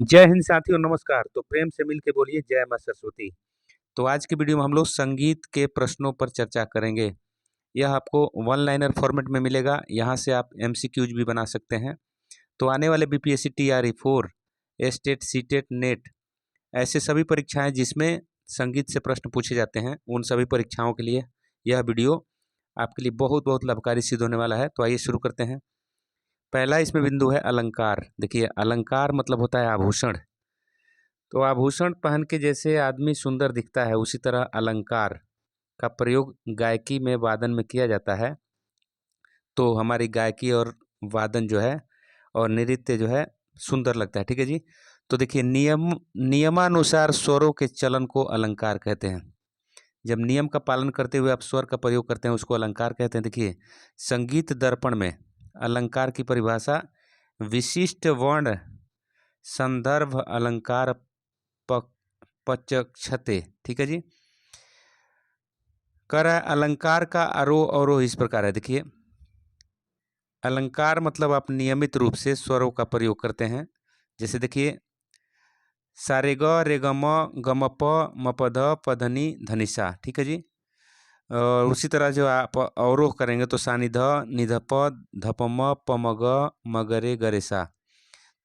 जय हिंद साथियों, नमस्कार। तो प्रेम से मिल के बोलिए जय माँ सरस्वती। तो आज की वीडियो में हम लोग संगीत के प्रश्नों पर चर्चा करेंगे। यह आपको वन लाइनर फॉर्मेट में मिलेगा। यहाँ से आप एमसीक्यूज भी बना सकते हैं। तो आने वाले BPSC TRE 4, estate, CTET, net, ऐसे सभी परीक्षाएं जिसमें संगीत से प्रश्न पूछे जाते हैं, उन सभी परीक्षाओं के लिए यह वीडियो आपके लिए बहुत बहुत लाभकारी सिद्ध होने वाला है। तो आइए शुरू करते हैं। पहला इसमें बिंदु है अलंकार। देखिए, अलंकार मतलब होता है आभूषण। तो आभूषण पहन के जैसे आदमी सुंदर दिखता है, उसी तरह अलंकार का प्रयोग गायकी में वादन में किया जाता है। तो हमारी गायकी और वादन जो है और नृत्य जो है सुंदर लगता है। ठीक है जी। तो देखिए, नियमानुसार स्वरों के चलन को अलंकार कहते हैं। जब नियम का पालन करते हुए आप स्वर का प्रयोग करते हैं, उसको अलंकार कहते हैं। देखिए, संगीत दर्पण में अलंकार की परिभाषा विशिष्ट वर्ण संदर्भ अलंकार पचक्षते। ठीक है जी। कर है अलंकार का आरोह अवरोह इस प्रकार है। देखिए, अलंकार मतलब आप नियमित रूप से स्वरों का प्रयोग करते हैं। जैसे देखिए, सारे ग रे ग म प म प ध प ध नि ध नि सा। ठीक है जी। और उसी तरह जो आप अवरोह करेंगे तो सा नि ध प ध प म ग रे ग रे सा।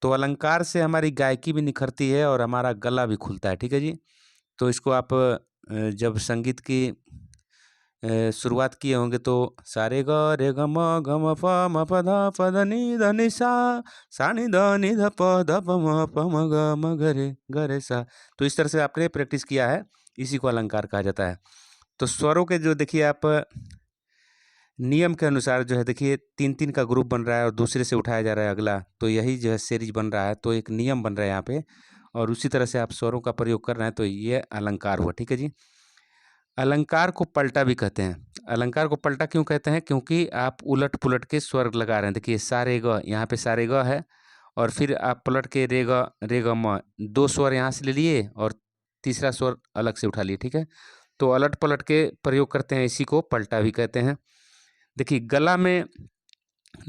तो अलंकार से हमारी गायकी भी निखरती है और हमारा गला भी खुलता है। ठीक है जी। तो इसको आप जब संगीत की शुरुआत किए होंगे तो सारे ग रे ग म प ध नि सा नि ध प म ग रे सा। तो इस तरह से आपने प्रैक्टिस किया है, इसी को अलंकार कहा जाता है। तो स्वरों के जो देखिए आप नियम के अनुसार जो है, देखिए 3-3 का ग्रुप बन रहा है और दूसरे से उठाया जा रहा है अगला, तो यही जो है सीरीज बन रहा है। तो एक नियम बन रहा है यहाँ पे, और उसी तरह से आप स्वरों का प्रयोग कर रहे हैं, तो ये अलंकार हुआ। ठीक है जी। अलंकार को पलटा भी कहते हैं। अलंकार को पलटा क्यों कहते हैं? क्योंकि आप उलट पुलट के स्वर लगा रहे हैं। देखिए, सारे ग, यहाँ पे सारे ग है और फिर आप पलट के रे ग म, दो स्वर यहाँ से ले लिए और तीसरा स्वर अलग से उठा लिए। ठीक है। तो अलट पलट के प्रयोग करते हैं, इसी को पलटा भी कहते हैं। देखिए, गला में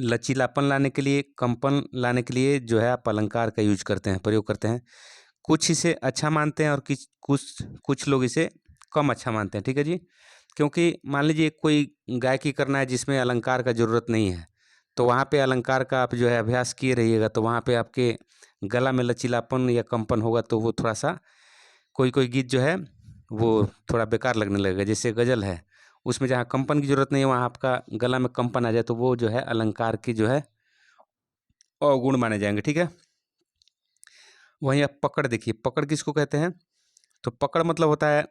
लचीलापन लाने के लिए, कंपन लाने के लिए जो है आप अलंकार का यूज करते हैं, प्रयोग करते हैं। कुछ इसे अच्छा मानते हैं और कुछ कुछ लोग इसे कम अच्छा मानते हैं। ठीक है जी। क्योंकि मान लीजिए कोई गायकी करना है जिसमें अलंकार का ज़रूरत नहीं है, तो वहाँ पे अलंकार का आप जो है अभ्यास किए रहिएगा, तो वहाँ पे आपके गला में लचीलापन या कंपन होगा, तो वो थोड़ा सा कोई कोई गीत जो है वो थोड़ा बेकार लगने लगेगा। जैसे गज़ल है, उसमें जहाँ कंपन की ज़रूरत नहीं है, वहाँ आपका गला में कंपन आ जाए, तो वो जो है अलंकार की जो है अवगुण माने जाएंगे। ठीक है। वहीं आप पकड़ देखिए, पकड़ किसको कहते हैं? तो पकड़ मतलब होता है,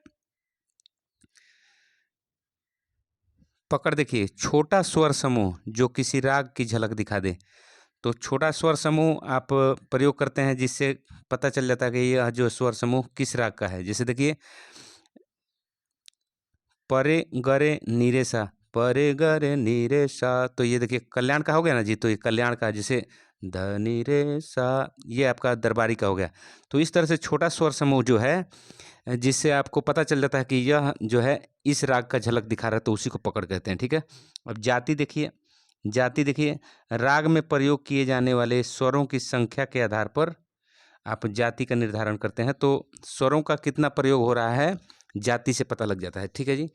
पकड़ देखिए, छोटा स्वर समूह जो किसी राग की झलक दिखा दे। तो छोटा स्वर समूह आप प्रयोग करते हैं, जिससे पता चल जाता है कि यह जो स्वर समूह किस राग का है। जैसे देखिए, परे गरे नीरे सा, परे गरे नीरे सा, तो ये देखिए कल्याण का हो गया ना जी। तो ये कल्याण का, जैसे ध नी रे सा, ये आपका दरबारी का हो गया। तो इस तरह से छोटा स्वर समूह जो है, जिससे आपको पता चल जाता है कि यह जो है इस राग का झलक दिखा रहा है, तो उसी को पकड़ कहते हैं। ठीक है। अब जाति देखिए, जाति देखिए, राग में प्रयोग किए जाने वाले स्वरों की संख्या के आधार पर आप जाति का निर्धारण करते हैं। तो स्वरों का कितना प्रयोग हो रहा है, जाति से पता लग जाता है। ठीक है जी।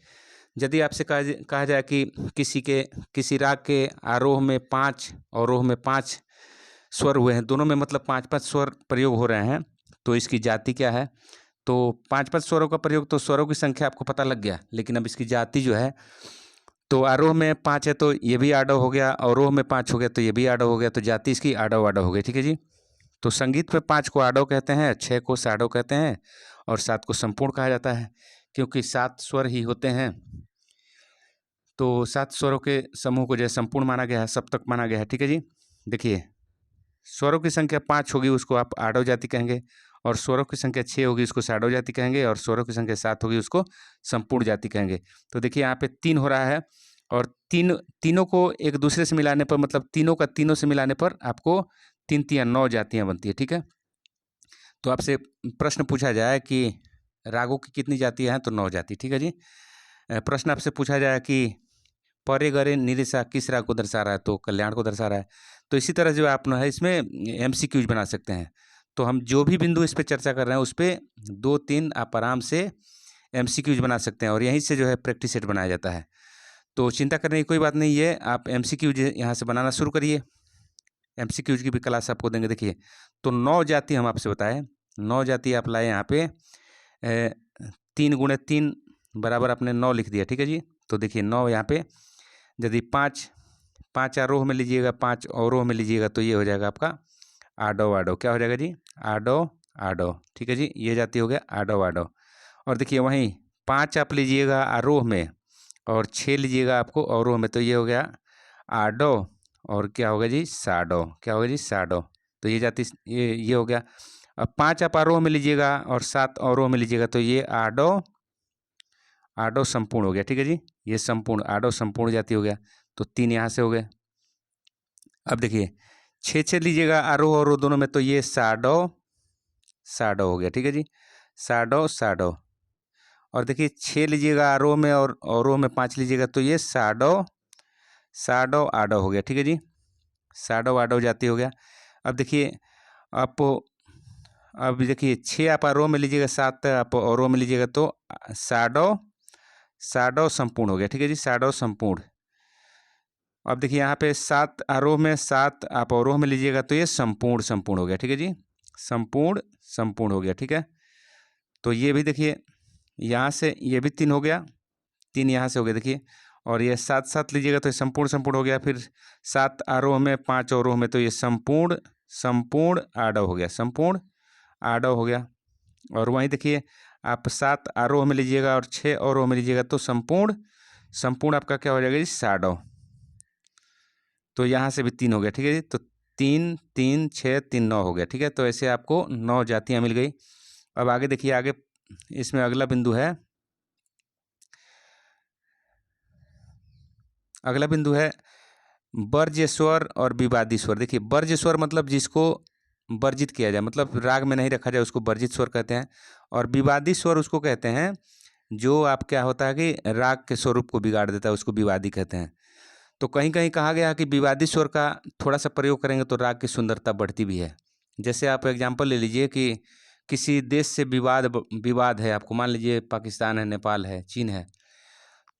यदि आपसे कहा जाए कि किसी राग के आरोह में 5, अवरोह में 5 स्वर हुए हैं, दोनों में मतलब 5-5 स्वर प्रयोग हो रहे हैं, तो इसकी जाति क्या है? तो 5-5 स्वरों का प्रयोग, तो स्वरों की संख्या आपको पता लग गया। लेकिन अब इसकी जाति जो है, तो आरोह में 5 है तो ये भी आडव हो गया, अवरोह में 5 हो गया तो ये भी आडव हो गया, तो जाति इसकी आडव आडव हो गई। ठीक है जी। तो संगीत में 5 को आडव कहते हैं, 6 को साडव कहते हैं और 7 को संपूर्ण कहा जाता है, क्योंकि 7 स्वर ही होते हैं। तो 7 स्वरों के समूह को जो है संपूर्ण माना गया है, सप्तक माना गया है। ठीक है जी। देखिए, स्वरों की संख्या 5 होगी, उसको आप आडव जाति कहेंगे, और स्वरों की संख्या 6 होगी, उसको साडव जाति कहेंगे, और स्वरों की संख्या 7 होगी, उसको संपूर्ण जाति कहेंगे। तो देखिए, यहाँ पे 3 हो रहा है, और तीनों को एक दूसरे से मिलाने पर, मतलब तीनों का तीनों से मिलाने पर आपको 3 9 जातियाँ बनती है। ठीक है। तो आपसे प्रश्न पूछा जाए कि रागों की कितनी जातियाँ हैं, तो 9 जाति। ठीक है जी। प्रश्न आपसे पूछा जाए कि परे गरे निरिसा किस राग को दर्शा रहा है, तो कल्याण को दर्शा रहा है। तो इसी तरह जो आप है, इसमें एमसीक्यूज बना सकते हैं। तो हम जो भी बिंदु इस पे चर्चा कर रहे हैं उस पे 2-3 आप आराम से MCQs बना सकते हैं और यहीं से जो है प्रैक्टिस सेट बनाया जाता है। तो चिंता करने की कोई बात नहीं है, आप MCQs यहाँ से बनाना शुरू करिए। MCQs की भी क्लास आपको देंगे। देखिए, तो 9 जाति हम आपसे बताए, 9 जाति आप लाए यहाँ पे 3 × 3 बराबर आपने 9 लिख दिया, ठीक है जी। तो देखिए 9 यहाँ पे यदि 5 आरोह में लीजिएगा, 5 अवरोह में लीजिएगा तो ये हो जाएगा आपका आडो आडो। क्या हो जाएगा जी? आडो आडो, ठीक है जी। ये जाति हो गया आडो आडो। और देखिए वहीं 5 आप लीजिएगा आरोह में और 6 लीजिएगा आपको अवरोह में, तो ये हो गया आडो और क्या होगा जी? साडो। क्या होगा जी? साडो। तो ये जाति ये हो गया। अब 5 आप आरोह में लीजिएगा और 7 अवरोह में लीजिएगा तो ये आडो आडो संपूर्ण हो गया, ठीक है जी। ये संपूर्ण आडो संपूर्ण जाति हो गया। तो 3 यहाँ से हो गए। अब देखिए 6 लीजिएगा आरोह अवरोह दोनों में तो ये साडो साडो हो गया, ठीक है जी। साडो साडो। और देखिए 6 लीजिएगा आरोह में और अवरोह में 5 लीजिएगा तो ये साडो साडो आडो हो गया, ठीक है जी। साडो आडो जाति हो गया। अब देखिए आप अब देखिए 6 आप आरोह में लीजिएगा, 7 आप अवरोह में लीजिएगा तो साडो साडो संपूर्ण हो गया, ठीक है जी। साडो संपूर्ण। अब देखिए यहाँ पे 7 आरोह में 7 आप अवरोह में लीजिएगा तो ये संपूर्ण संपूर्ण हो गया, ठीक है जी। संपूर्ण संपूर्ण हो गया, ठीक है। तो ये भी देखिए यहाँ से ये भी 3 हो गया, 3 यहाँ से हो गया देखिए। और ये 7 लीजिएगा तो ये संपूर्ण संपूर्ण हो गया। फिर 7 आरोह में 5 अवरोह में तो ये संपूर्ण संपूर्ण आडव हो गया, संपूर्ण आडव हो गया। और वहीं देखिए आप 7 आरोह में लीजिएगा और 6 अवरोह में लीजिएगा तो संपूर्ण संपूर्ण आपका क्या हो जाएगा जी? साडव। तो यहाँ से भी 3 हो गया, ठीक है जी। तो 3 3 6 3 9 हो गया, ठीक है। तो ऐसे आपको 9 जातियाँ मिल गई। अब आगे देखिए, आगे इसमें अगला बिंदु है, अगला बिंदु है वर्ज्य स्वर और विवादी स्वर। देखिए वर्ज्य स्वर मतलब जिसको वर्जित किया जाए, मतलब राग में नहीं रखा जाए, उसको वर्जित स्वर कहते हैं। और विवादी स्वर उसको कहते हैं जो आप क्या होता है कि राग के स्वरूप को बिगाड़ देता है, उसको विवादी कहते हैं। तो कहीं कहीं कहा गया है कि विवादी स्वर का थोड़ा सा प्रयोग करेंगे तो राग की सुंदरता बढ़ती भी है। जैसे आप एग्जाम्पल ले लीजिए कि किसी देश से विवाद है, आपको मान लीजिए पाकिस्तान है, नेपाल है, चीन है,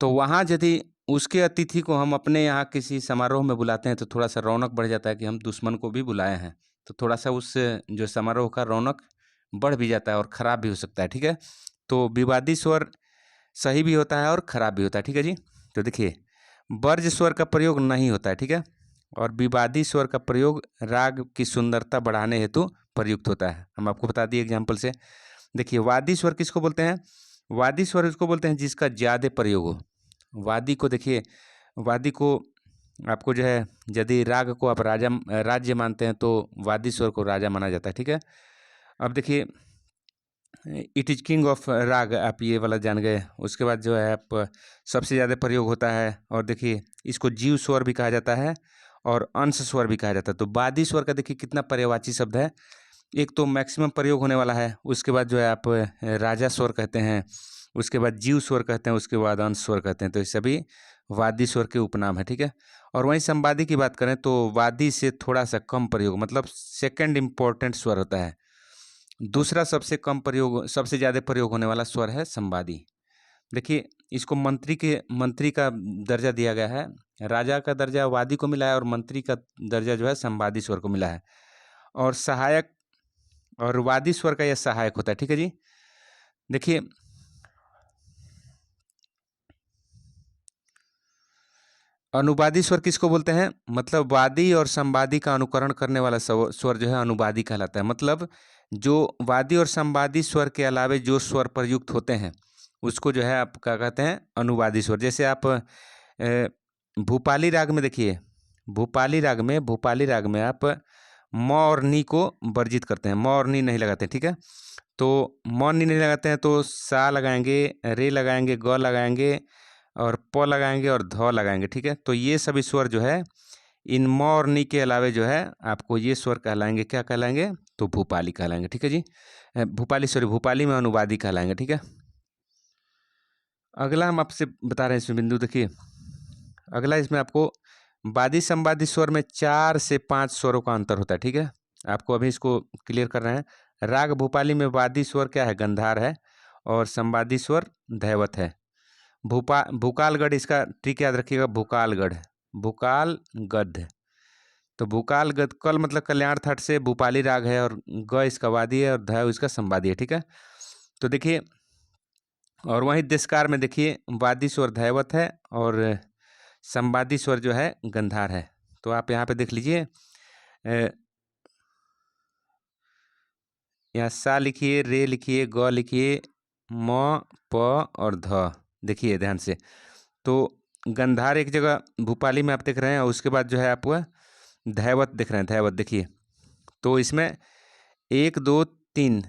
तो वहाँ यदि उसके अतिथि को हम अपने यहाँ किसी समारोह में बुलाते हैं तो थोड़ा सा रौनक बढ़ जाता है कि हम दुश्मन को भी बुलाए हैं, तो थोड़ा सा उस जो समारोह का रौनक बढ़ भी जाता है और ख़राब भी हो सकता है, ठीक है। तो विवादी स्वर सही भी होता है और ख़राब भी होता है, ठीक है जी। तो देखिए वर्ज्य स्वर का प्रयोग नहीं होता है, ठीक है। और विवादी स्वर का प्रयोग राग की सुंदरता बढ़ाने हेतु प्रयुक्त होता है। हम आपको बता दिए एग्जाम्पल से। देखिए वादी स्वर किसको बोलते हैं? वादी स्वर उसको बोलते हैं जिसका ज़्यादा प्रयोग हो। वादी को देखिए, वादी को आपको जो है यदि राग को आप राज्य मानते हैं तो वादी स्वर को राजा माना जाता है, ठीक है। अब देखिए इट इज किंग ऑफ राग, आप ये वाला जान गए। उसके बाद जो है आप सबसे ज़्यादा प्रयोग होता है, और देखिए इसको जीव स्वर भी कहा जाता है और अंश स्वर भी कहा जाता है। तो वादी स्वर का देखिए कितना पर्यायवाची शब्द है। एक तो मैक्सिमम प्रयोग होने वाला है, उसके बाद जो है आप राजा स्वर कहते हैं, उसके बाद जीव स्वर कहते हैं, उसके बाद अंश स्वर कहते हैं। तो ये सभी वादी स्वर के उपनाम है, ठीक है। और वहीं संवादी की बात करें तो वादी से थोड़ा सा कम प्रयोग, मतलब सेकंड इम्पोर्टेंट स्वर होता है। दूसरा सबसे कम प्रयोग, सबसे ज़्यादा प्रयोग होने वाला स्वर है संवादी। देखिए इसको मंत्री का दर्जा दिया गया है, राजा का दर्जा वादी को मिला है और मंत्री का दर्जा जो है संवादी स्वर को मिला है। और सहायक और वादी स्वर का यह सहायक होता है, ठीक है जी। देखिए अनुवादी स्वर किसको बोलते हैं? मतलब वादी और संवादी का अनुकरण करने वाला स्वर जो है अनुवादी कहलाता है। मतलब जो वादी और संवादी स्वर के अलावे जो स्वर प्रयुक्त होते हैं उसको जो है आप क्या कहते हैं? अनुवादी स्वर। जैसे आप भूपाली राग में देखिए, भूपाली राग में आप म और नी को वर्जित करते हैं, म और नी नहीं लगाते, ठीक है। तो म नी नहीं लगाते हैं तो सा लगाएंगे, रे लगाएंगे, ग लगाएंगे और प लगाएंगे और ध लगाएंगे, ठीक है। तो ये सभी स्वर जो है इन म और नी के अलावे जो है आपको ये स्वर कहलाएंगे, क्या कहलाएंगे? तो भूपाली कहलाएंगे, ठीक है जी। भूपाली में अनुवादी कहलाएंगे, ठीक है। अगला हम आपसे बता रहे हैं इसमें बिंदु, देखिए अगला इसमें आपको वादी संवादी स्वर में 4 से 5 स्वरों का अंतर होता है, ठीक है। आपको अभी इसको क्लियर कर रहे हैं। राग भूपाली में वादी स्वर क्या है? गंधार है, और संवादी स्वर धैवत है। भूकालगढ़, इसका ट्रिक याद रखिएगा, भूकालगढ़, भूकालगढ़। तो भूकालगढ़, कल मतलब कल्याण थाट से भूपाली राग है, और ग इसका वादी है, और ध इसका संवादी है, ठीक है। तो देखिए, और वहीं देशकार में देखिए वादी स्वर धैवत है और संवादी स्वर जो है गंधार है। तो आप यहाँ पे देख लीजिए, यहाँ सा लिखिए, रे लिखिए, ग लिखिए, म, प और ध, देखिए ध्यान से। तो गंधार एक जगह भूपाली में आप देख रहे हैं, और उसके बाद जो है आपको धैवत देख रहे हैं, धैवत देखिए। तो इसमें 1 2 3,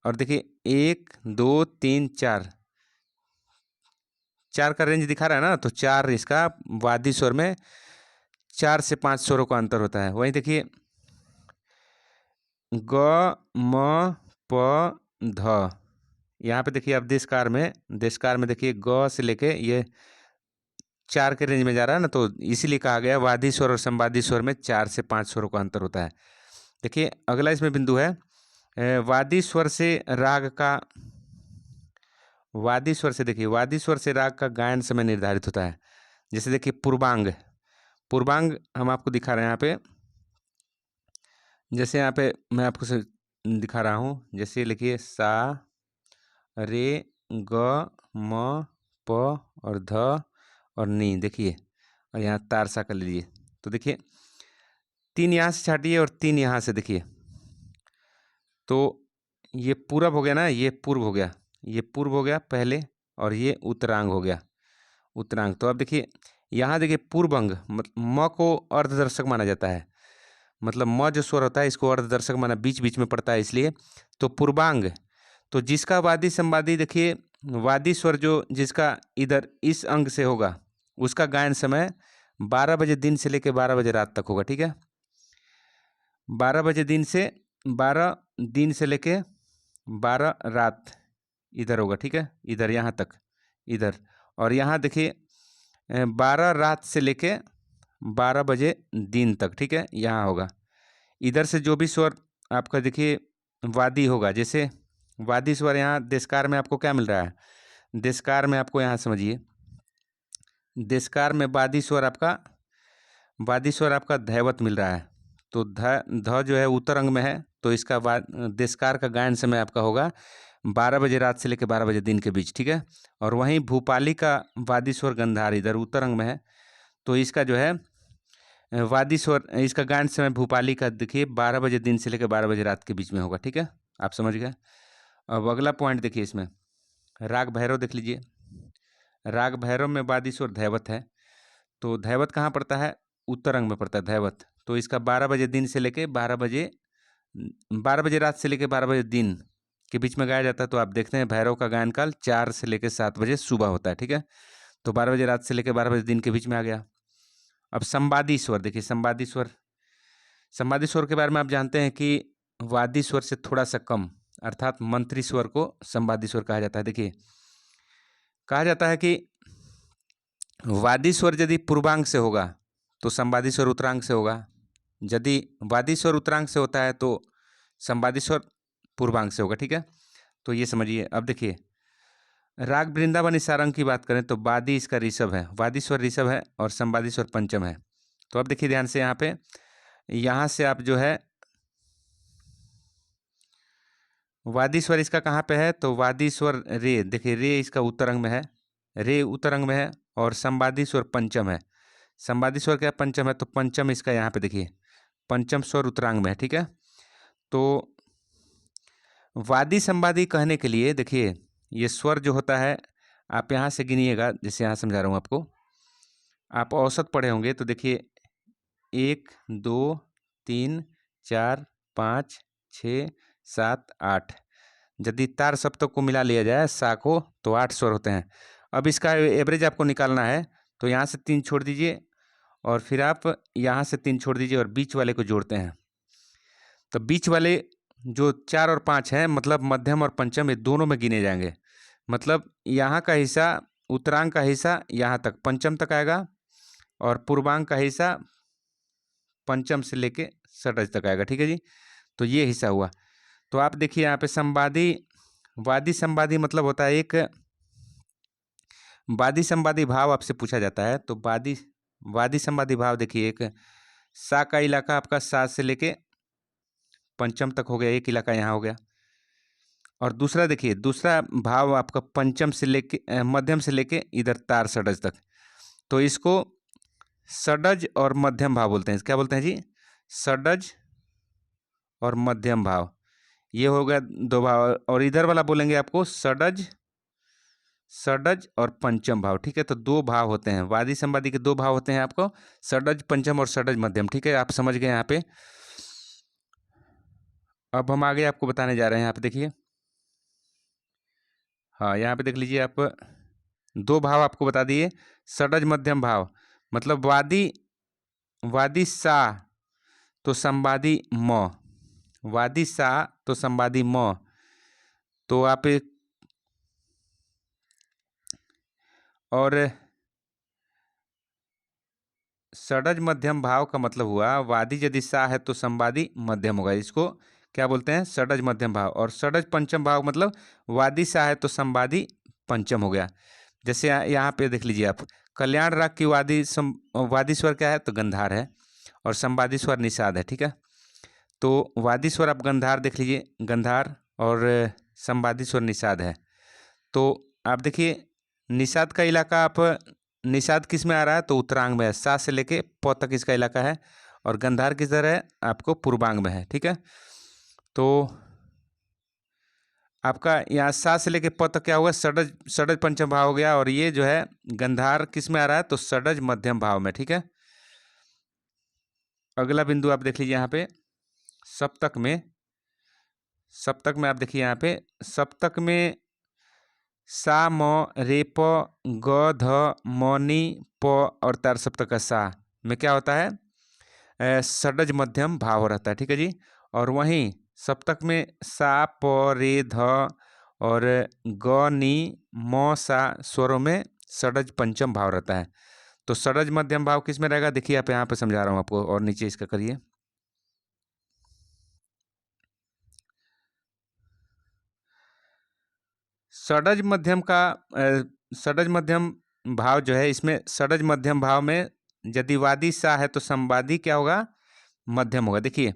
और देखिए 1 2 3 4, 4 का रेंज दिखा रहा है ना। तो 4 इसका वादी स्वर में 4 से 5 स्वरों का अंतर होता है। वहीं देखिए ग म प ध, यहाँ पे देखिए आप देशकार में देखिए ग से लेके ये 4 के रेंज में जा रहा है ना। तो इसीलिए कहा गया वादी स्वर और संवादी स्वर में 4 से 5 स्वरों का अंतर होता है। देखिए अगला इसमें बिंदु है, वादी स्वर से राग का, वादी स्वर से, देखिए वादी स्वर से राग का गायन समय निर्धारित होता है। जैसे देखिए पूर्वांग, पूर्वांग हम आपको दिखा रहे हैं यहाँ पे। जैसे यहाँ पे मैं आपको दिखा रहा हूँ, जैसे लिखिए सा, रे, ग, म, प और ध और नी, देखिए, और यहाँ तार सा कर लीजिए। तो देखिए 3 यहाँ से छाटिए और 3 यहाँ से, देखिए। तो ये पूरब हो गया ना, ये पूर्व हो गया, ये पूर्व हो गया पहले, और ये उत्तरांग हो गया, उत्तरांग। तो अब देखिए यहाँ देखिए पूर्वांग, म को अर्धदर्शक माना जाता है, मतलब म जो स्वर होता है इसको अर्धदर्शक माना, बीच बीच में पड़ता है, इसलिए। तो पूर्वांग, तो जिसका वादी संवादी, देखिए वादी स्वर जो जिसका इधर इस अंग से होगा, उसका गायन समय 12 बजे दिन से लेकर 12 बजे रात तक होगा, ठीक है। 12 बजे दिन से, 12 दिन से लेके 12 रात इधर होगा, ठीक है, इधर यहाँ तक, इधर। और यहाँ देखिए 12 रात से लेके 12 बजे दिन तक, ठीक है, यहाँ होगा। इधर से जो भी स्वर आपका देखिए वादी होगा, जैसे वादी स्वर यहाँ देशकार में आपको क्या मिल रहा है? देशकार में आपको यहाँ समझिए, देशकार में वादी स्वर आपका, वादी स्वर आपका धैवत मिल रहा है। तो ध जो है उत्तर अंग में है, तो इसका देशकार का गायन समय आपका होगा 12 बजे रात से लेकर 12 बजे दिन के बीच, ठीक है। और वहीं भूपाली का वादी स्वर गंधार इधर उत्तर अंग में है, तो इसका जो है वादी स्वर, इसका गायन समय भूपाली का देखिए 12 बजे दिन से लेकर 12 बजे रात के बीच में होगा, ठीक है, आप समझ गए। अब अगला पॉइंट देखिए, इसमें राग भैरव देख लीजिए। राग भैरव में वादी स्वर धैवत है। तो धैवत कहाँ पड़ता है? उत्तर अंग में पड़ता है धैवत। तो इसका 12 बजे दिन से लेके 12 बजे रात से लेके 12 बजे दिन के बीच में गाया जाता है। तो आप देखते हैं भैरव का गायन काल 4 से लेके 7 बजे सुबह होता है, ठीक है। तो 12 बजे रात से लेके 12 बजे दिन के बीच में आ गया। अब संवादी स्वर देखिए, संवादी स्वर, संवादी स्वर के बारे में आप जानते हैं कि वादी स्वर से थोड़ा सा कम, अर्थात मंत्री स्वर को संवादी स्वर कहा जाता है। देखिए कहा जाता है कि वादी स्वर यदि पूर्वांग से होगा तो संवादी स्वर उत्तरांग से होगा, यदि वादी स्वर उत्तरांग से होता है तो संवादी स्वर पूर्वांग से होगा, ठीक है। तो ये समझिए। अब देखिए राग वृंदावन सारंग की बात करें तो वादी इसका ऋषभ है, वादी स्वर ऋषभ है और संवादी स्वर पंचम है। तो अब देखिए ध्यान से, यहाँ पे, यहाँ से आप जो है वादी स्वर इसका कहाँ पे है? तो वादी स्वर रे, देखिए रे इसका उत्तर अंग में है, रे उत्तर अंग में है, और संवादी स्वर पंचम है। संवादी स्वर क्या पंचम है? तो पंचम इसका यहाँ पे देखिए, पंचम स्वर उत्तरांग में है, ठीक है। तो वादी संवादी कहने के लिए देखिए ये स्वर जो होता है आप यहाँ से गिनिएगा, जैसे यहाँ समझा रहा हूँ आपको, आप औसत पढ़े होंगे तो देखिए 1 2 3 4 5 6 7 8, यदि तार सप्तक को मिला लिया जाए सा को तो 8 स्वर होते हैं। अब इसका एवरेज आपको निकालना है, तो यहाँ से 3 छोड़ दीजिए और फिर आप यहाँ से 3 छोड़ दीजिए और बीच वाले को जोड़ते हैं। तो बीच वाले जो 4 और 5 हैं, मतलब मध्यम और पंचम, ये दोनों में गिने जाएंगे। मतलब यहाँ का हिस्सा, उत्तरांग का हिस्सा यहाँ तक पंचम तक आएगा, और पूर्वांग का हिस्सा पंचम से लेके षड्ज तक आएगा, ठीक है जी। तो ये हिस्सा हुआ। तो आप देखिए यहाँ पे संवादी, वादी संवादी मतलब होता है एक वादी संवादी भाव आपसे पूछा जाता है। तो वादी संवादी भाव देखिए, एक सा का इलाका आपका सा से लेके पंचम तक हो गया, एक इलाका यहाँ हो गया। और दूसरा देखिए, दूसरा भाव आपका पंचम से लेके मध्यम से लेके इधर तार षडज तक। तो इसको षडज और मध्यम भाव बोलते हैं। क्या बोलते हैं जी? षडज और मध्यम भाव। ये हो गया दो भाव। और इधर वाला बोलेंगे आपको षडज और पंचम भाव। ठीक है, तो दो भाव होते हैं, वादी संवादी के दो भाव होते हैं आपको, षडज पंचम और षडज मध्यम। ठीक है, आप समझ गए यहाँ पे। अब हम आगे आपको बताने जा रहे हैं। यहाँ पे देखिए, हाँ यहाँ पे देख लीजिए आप, दो भाव आपको बता दिए। षडज मध्यम भाव मतलब वादी सा तो संवादी म, वादी सा तो संवादी म। तो आप और षडज मध्यम भाव का मतलब हुआ, वादी यदि सा है तो संवादी मध्यम होगा। इसको क्या बोलते हैं? षडज मध्यम भाव। और षडज पंचम भाव मतलब वादी सा है तो संवादी पंचम हो गया। जैसे यहाँ पे देख लीजिए आप, कल्याण राग की वादी स्वर क्या है? तो गंधार है, और संवादी स्वर निषाद है। ठीक है, तो वादी स्वर आप गंधार देख लीजिए, गंधार, और संवादी स्वर निषाद है। तो आप देखिए, निषाद का इलाका आप, निषाद किस में आ रहा है? तो उत्तरांग में है, सा से लेके प तक इसका इलाका है। और गंधार किस तरह है? आपको पूर्वांग में है। ठीक है, तो आपका यहाँ सा से लेके प तक क्या होगा? षडज पंचम भाव हो गया। और ये जो है गंधार किस में आ रहा है? तो षडज मध्यम भाव में। ठीक है, अगला बिंदु आप देख लीजिए यहाँ पे, सप्तक में। सप्तक में आप देखिए यहाँ पे, सप्तक में सा म रे प ग ध म नी प और तार सप्तक का सा में क्या होता है? षडज मध्यम भाव रहता है। ठीक है जी। और वहीं सप्तक में सा प रे ध और ग नी म सा स्वरों में षडज पंचम भाव रहता है। तो षडज मध्यम भाव किस में रहेगा? देखिए आप, यहाँ पे समझा रहा हूँ आपको, और नीचे इसका करिए। षडज मध्यम का षडज मध्यम भाव जो है, इसमें षडज मध्यम भाव में यदि वादी सा है तो संवादी क्या होगा? मध्यम होगा। देखिए,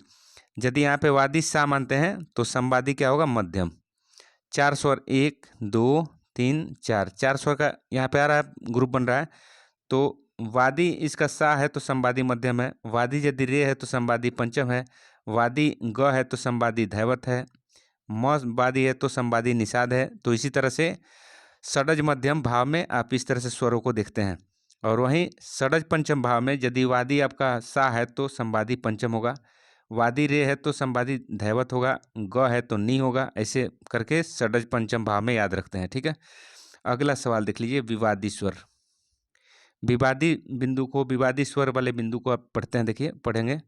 यदि यहाँ पे वादी सा मानते हैं तो संवादी क्या होगा? मध्यम। चार स्वर, 1 2 3 4, चार स्वर का यहाँ पे आ रहा है, ग्रुप बन रहा है। तो वादी इसका सा है तो संवादी मध्यम है, वादी यदि रे है तो संवादी पंचम है, वादी ग है तो संवादी धैवत है, म वादी है तो संवादी निषाद है। तो इसी तरह से षडज मध्यम भाव में आप इस तरह से स्वरों को देखते हैं। और वहीं षडज पंचम भाव में यदि वादी आपका सा है तो संवादी पंचम होगा, वादी रे है तो संवादी धैवत होगा, ग है तो नी होगा। ऐसे करके षडज पंचम भाव में याद रखते हैं। ठीक है, अगला सवाल देख लीजिए, विवादी स्वर। विवादी बिंदु को, विवादी स्वर वाले बिंदु को आप पढ़ते हैं, देखिए पढ़ेंगे।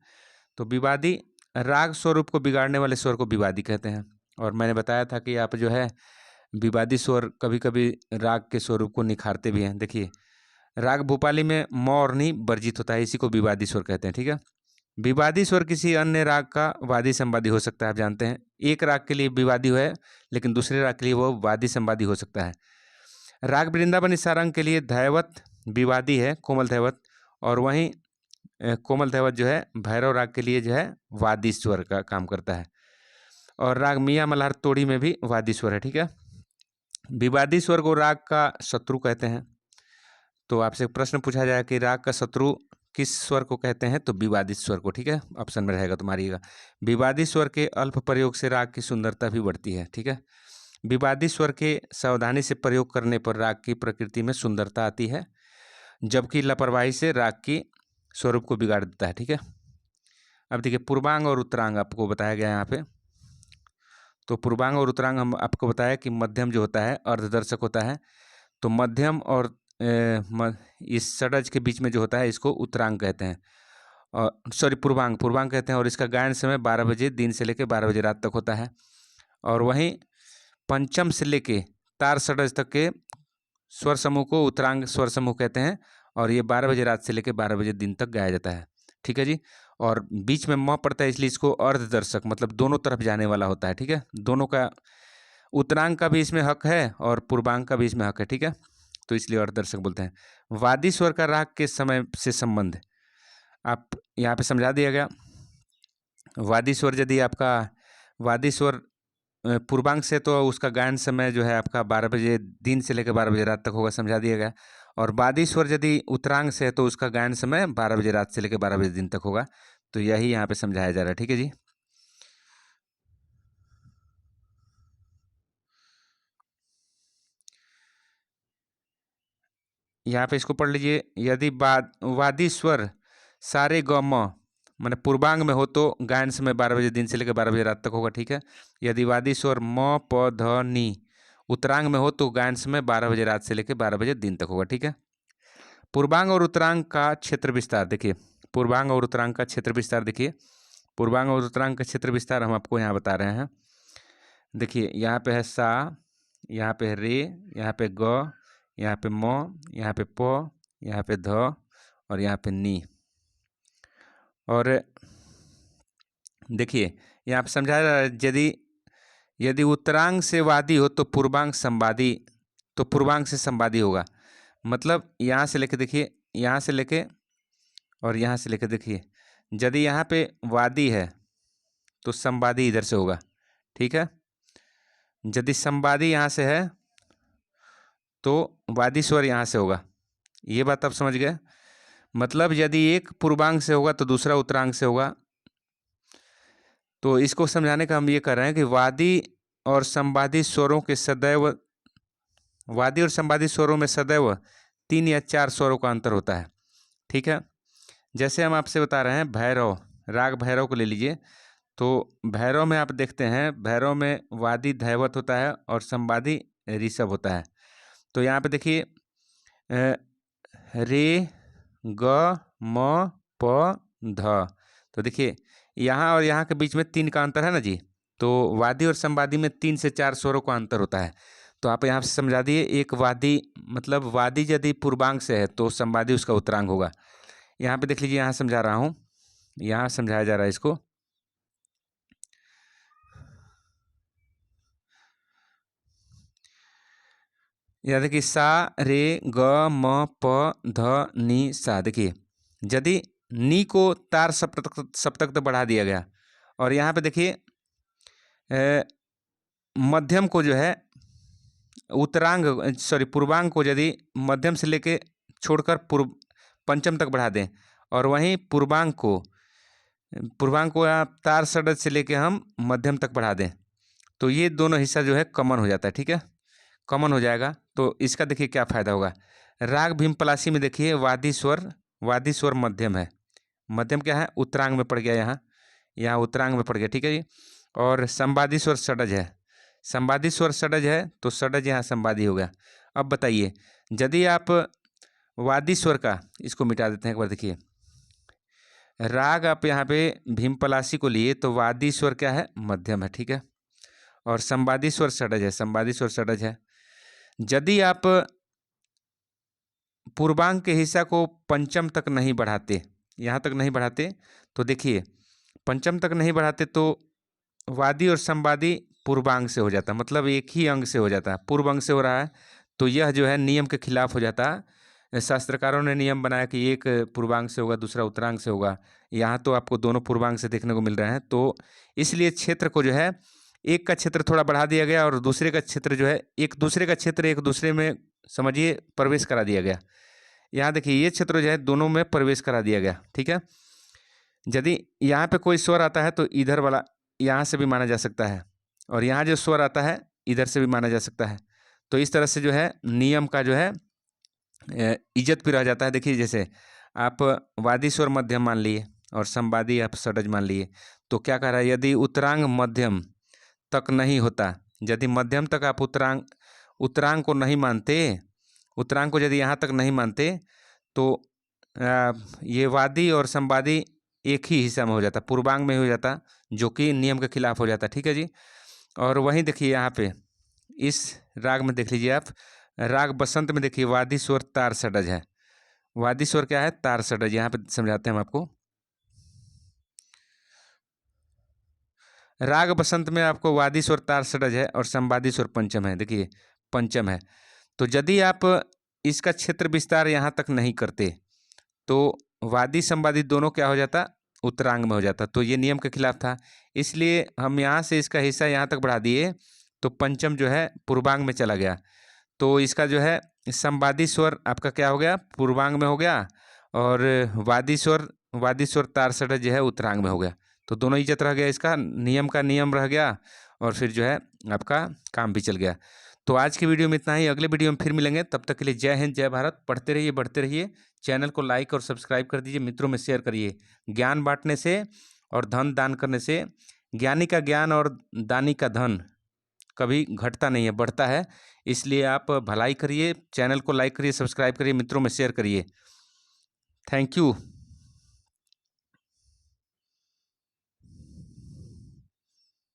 तो विवादी राग स्वरूप को बिगाड़ने वाले स्वर को विवादी कहते हैं। और मैंने बताया था कि आप जो है विवादी स्वर कभी कभी राग के स्वरूप को निखारते भी हैं। देखिए, राग भूपाली में म और नी वर्जित होता है, इसी को विवादी स्वर कहते हैं। ठीक है, विवादी स्वर किसी अन्य राग का वादी संवादी हो सकता है। आप जानते हैं, एक राग के लिए विवादी है लेकिन दूसरे राग के लिए वो वादी संवादी हो सकता है। राग वृंदावनी सारंग के लिए धैवत विवादी है, कोमल धैवत। और वहीं कोमल धैवत जो है भैरव राग के लिए जो है वादी स्वर का काम करता है। और राग मियाँ मल्हार तोड़ी में भी वादी स्वर है। ठीक है, विवादी स्वर को राग का शत्रु कहते हैं। तो आपसे प्रश्न पूछा जाए कि राग का शत्रु किस स्वर को कहते हैं? तो विवादी स्वर को। ठीक है, ऑप्शन में रहेगा तुम्हारी। विवादी स्वर के अल्प प्रयोग से राग की सुंदरता भी बढ़ती है। ठीक है, विवादी स्वर के सावधानी से प्रयोग करने पर राग की प्रकृति में सुंदरता आती है, जबकि लापरवाही से राग की स्वरूप को बिगाड़ देता है। ठीक है, अब देखिए, पूर्वांग और उत्तरांग आपको बताया गया है यहाँ पे। तो पूर्वांग और उत्तरांग हम आपको बताया कि मध्यम जो होता है अर्धदर्शक होता है। तो मध्यम और इस षडज के बीच में जो होता है इसको उत्तरांग कहते हैं, और सॉरी पूर्वांग कहते हैं। और इसका गायन समय 12 बजे दिन से लेकर 12 बजे रात तक होता है। और वहीं पंचम से लेके तार षडज तक के स्वर समूह को उत्तरांग स्वर समूह कहते हैं। और ये 12 बजे रात से लेकर 12 बजे दिन तक गाया जाता है। ठीक है जी। और बीच में म पड़ता है, इसलिए इसको अर्धदर्शक मतलब दोनों तरफ जाने वाला होता है। ठीक है, दोनों का उत्तरांग का भी इसमें हक है और पूर्वांग का भी इसमें हक है। ठीक है, तो इसलिए अर्धदर्शक बोलते हैं। वादी स्वर का राग के समय से संबंध आप यहाँ पे समझा दिया गया। वादी स्वर यदि आपका वादी स्वर पूर्वांग से, तो उसका गायन समय जो है आपका 12 बजे दिन से लेकर 12 बजे रात तक होगा, समझा दिया गया। और वादी स्वर यदि उत्तरांग से है तो उसका गायन समय 12 बजे रात से लेकर 12 बजे दिन तक होगा। तो यही यहाँ पे समझाया जा रहा है। ठीक है जी। यहाँ पे इसको पढ़ लीजिए। यदि वादी स्वर सारे ग म माने पूर्वांग में हो तो गायन समय 12 बजे दिन से लेकर 12 बजे रात तक होगा। ठीक है, यदि वादी स्वर म प ध नी उत्तरांग में हो तो गायन समय 12 बजे रात से लेकर 12 बजे दिन तक होगा। ठीक है, पूर्वांग और उत्तरांग का क्षेत्र विस्तार देखिए। पूर्वांग और उत्तरांग का क्षेत्र विस्तार देखिए। पूर्वांग और उत्तरांग का क्षेत्र विस्तार हम आपको यहाँ बता रहे हैं। देखिए, यहाँ पे है सा, यहाँ पे है रे, यहाँ पे ग, यहाँ पे म, यहाँ पे प, यहाँ पे ध और यहाँ पे नी। और देखिए यहाँ पे समझाया जा रहा है, यदि यदि उत्तरांग से वादी हो तो पूर्वांग संवादी, तो पूर्वांग से संवादी होगा। मतलब यहाँ से लेके देखिए, यहाँ से लेके और यहाँ से लेके देखिए, यदि यहाँ पे वादी है तो संवादी इधर से होगा। ठीक है, यदि संवादी यहाँ से है तो वादी स्वर यहाँ से होगा। ये बात आप समझ गए। मतलब यदि एक पूर्वांग से होगा तो दूसरा उत्तरांग से होगा। तो इसको समझाने का हम ये कर रहे हैं कि वादी और संवादी स्वरों के सदैव, वादी और संवादी स्वरों में सदैव 3 या 4 स्वरों का अंतर होता है। ठीक है, जैसे हम आपसे बता रहे हैं भैरव, राग भैरव को ले लीजिए। तो भैरव में आप देखते हैं, भैरव में वादी धैवत होता है और संवादी ऋषभ होता है। तो यहाँ पे देखिए रे ग म प ध, तो देखिए यहाँ और यहाँ के बीच में 3 का अंतर है ना जी। तो वादी और संवादी में 3 से 4 स्वरों का अंतर होता है। तो आप यहाँ से समझा दिए, एक वादी मतलब वादी यदि पूर्वांग से है तो संवादी उसका उत्तरांग होगा। यहाँ पे देख लीजिए, यहाँ समझा रहा हूँ, यहाँ समझाया जा रहा है इसको। यहाँ देखिए सा रे ग म प ध नी सा। देखिए यदि नी को तार सप्तक तक बढ़ा दिया गया और यहाँ पे देखिए मध्यम को जो है उत्तरांग पूर्वांग को यदि मध्यम से लेके छोड़कर पंचम तक बढ़ा दें और वहीं पूर्वांग को आप तार षडज से लेके हम मध्यम तक बढ़ा दें तो ये दोनों हिस्सा जो है कॉमन हो जाता है। ठीक है, कॉमन हो जाएगा। तो इसका देखिए क्या फायदा होगा। राग भीमपलासी में देखिए वादी स्वर मध्यम है। मध्यम क्या है, उत्तरांग में पड़ गया, यहाँ यहाँ उत्तरांग में पड़ गया। ठीक है जी। और संवादी स्वर षडज है, संवादी स्वर षडज है तो षडज यहाँ संवादी हो गया। अब बताइए, यदि आप वादी स्वर का, इसको मिटा देते हैं एक बार, देखिए राग आप यहाँ पे भीमपलासी को लिए तो वादी स्वर क्या है, मध्यम है। ठीक है, और संवादी स्वर षडज है, संवादी स्वर षडज है। यदि आप पूर्वांग के हिस्सा को पंचम तक नहीं बढ़ाते, यहाँ तक नहीं बढ़ाते, तो देखिए पंचम तक नहीं बढ़ाते तो वादी और संवादी पूर्वांग से हो जाता, मतलब एक ही अंग से हो जाता है, पूर्व अंग से हो रहा है। तो यह जो है नियम के खिलाफ हो जाता है। शास्त्रकारों ने नियम बनाया कि एक पूर्वांग से होगा, दूसरा उत्तरांग से होगा। यहाँ तो आपको दोनों पूर्वांग से देखने को मिल रहे हैं। तो इसलिए क्षेत्र को जो है, एक का क्षेत्र थोड़ा बढ़ा दिया गया और दूसरे का क्षेत्र जो है, एक दूसरे का क्षेत्र एक दूसरे में समझिए प्रवेश करा दिया गया। यहाँ देखिए ये क्षेत्र जो है दोनों में प्रवेश करा दिया गया। ठीक है, यदि यहाँ पे कोई स्वर आता है तो इधर वाला यहाँ से भी माना जा सकता है और यहाँ जो स्वर आता है इधर से भी माना जा सकता है। तो इस तरह से जो है नियम का जो है इज्जत भी रह जाता है। देखिए जैसे आप वादी स्वर मध्यम मान लिए और संवादी आप षडज मान लिए, तो क्या कह रहा है, यदि उत्तरांग मध्यम तक नहीं होता, यदि मध्यम तक आप उत्तरांग को नहीं मानते, उत्तरांग को यदि यहाँ तक नहीं मानते तो ये वादी और संवादी एक ही हिस्सा में हो जाता, पूर्वांग में हो जाता, जो कि नियम के खिलाफ हो जाता। ठीक है जी। और वहीं देखिए यहाँ पे इस राग में देख लीजिए आप, राग बसंत में देखिए वादी स्वर तार षडज है। वादी स्वर क्या है, तार षडज। यहाँ पे समझाते हैं हम आपको। राग बसंत में आपको वादी स्वर तार षडज है और संवादी स्वर पंचम है। देखिए पंचम है, तो यदि आप इसका क्षेत्र विस्तार यहाँ तक नहीं करते तो वादी संवादी दोनों क्या हो जाता, उत्तरांग में हो जाता। तो ये नियम के खिलाफ था, इसलिए हम यहाँ से इसका हिस्सा यहाँ तक बढ़ा दिए, तो पंचम जो है पूर्वांग में चला गया। तो इसका जो है संवादी स्वर आपका क्या हो गया, पूर्वांग में हो गया, और वादी स्वर तार षडज जो है उत्तरांग में हो गया। तो दोनों इज्जत रह गया, इसका नियम का नियम रह गया, और फिर जो है आपका काम भी चल गया। तो आज की वीडियो में इतना ही, अगले वीडियो में फिर मिलेंगे। तब तक के लिए जय हिंद जय भारत। पढ़ते रहिए, बढ़ते रहिए। चैनल को लाइक और सब्सक्राइब कर दीजिए, मित्रों में शेयर करिए। ज्ञान बांटने से और धन दान करने से ज्ञानी का ज्ञान और दानी का धन कभी घटता नहीं है, बढ़ता है। इसलिए आप भलाई करिए, चैनल को लाइक करिए, सब्सक्राइब करिए, मित्रों में शेयर करिए। Thank you.